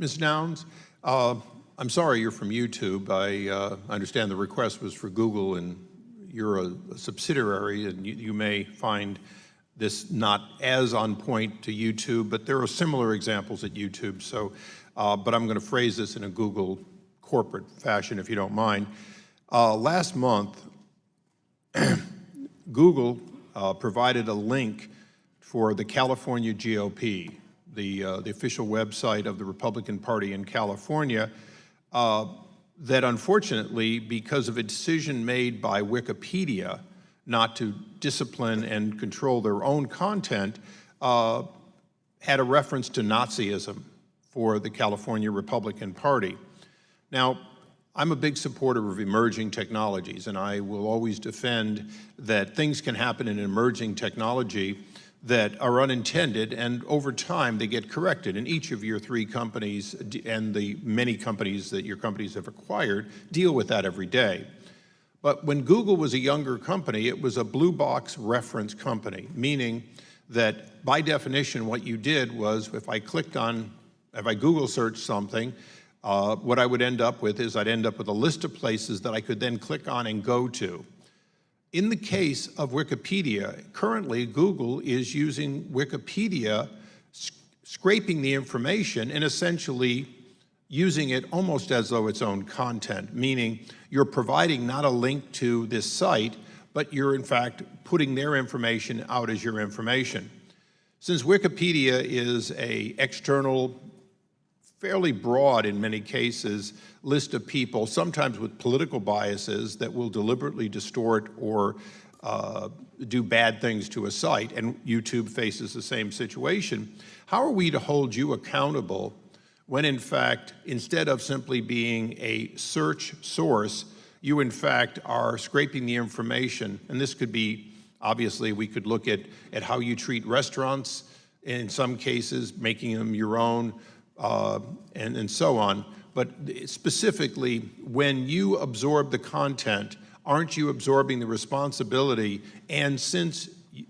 Ms. Downs, I'm sorry you're from YouTube. I understand the request was for Google, and you're a subsidiary, and you may find this not as on point to YouTube, but there are similar examples at YouTube. So, but I'm going to phrase this in a Google corporate fashion, if you don't mind. Last month, Google provided a link for the California GOP, the official website of the Republican Party in California, that unfortunately, because of a decision made by Wikipedia not to discipline and control their own content, had a reference to Nazism for the California Republican Party. Now, I'm a big supporter of emerging technologies, and I will always defend that things can happen in emerging technology that are unintended, and over time they get corrected. And each of your three companies and the many companies that your companies have acquired deal with that every day. But when Google was a younger company, it was a blue box reference company, meaning that by definition what you did was if I Google searched something, what I would end up with is I'd end up with a list of places that I could then click on and go to. In the case of Wikipedia, currently Google is using Wikipedia, scraping the information and essentially using it almost as though its own content, meaning you're providing not a link to this site, but you're in fact putting their information out as your information. Since Wikipedia is an external, fairly broad in many cases, list of people, sometimes with political biases that will deliberately distort or do bad things to a site, and YouTube faces the same situation, how are we to hold you accountable when in fact, instead of simply being a search source, you in fact are scraping the information? And this could be, obviously, we could look at how you treat restaurants, in some cases, making them your own, and so on. But specifically, when you absorb the content, aren't you absorbing the responsibility? And since,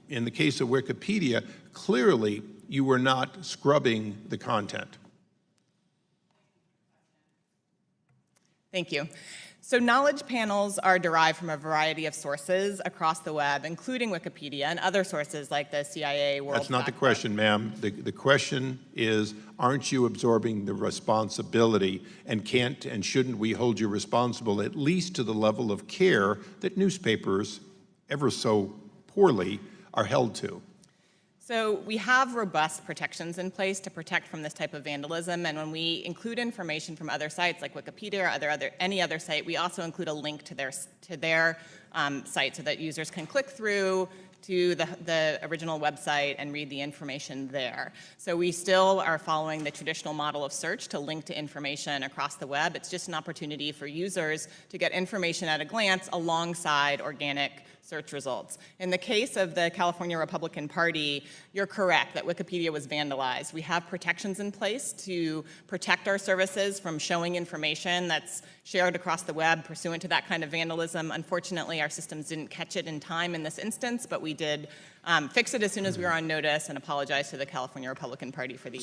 in the case of Wikipedia, clearly you were not scrubbing the content. Thank you. So knowledge panels are derived from a variety of sources across the web, including Wikipedia and other sources like the CIA World That's not the question, ma'am. The question is, aren't you absorbing the responsibility, and can't and shouldn't we hold you responsible at least to the level of care that newspapers, ever so poorly, are held to? So we have robust protections in place to protect from this type of vandalism, and when we include information from other sites like Wikipedia or any other site, we also include a link to their site so that users can click through to the original website and read the information there. So we still are following the traditional model of search to link to information across the web. It's just an opportunity for users to get information at a glance alongside organic search results. In the case of the California Republican Party, you're correct that Wikipedia was vandalized. We have protections in place to protect our services from showing information that's shared across the web pursuant to that kind of vandalism. Unfortunately, our systems didn't catch it in time in this instance, but we did fix it as soon as we were on notice and apologize to the California Republican Party for the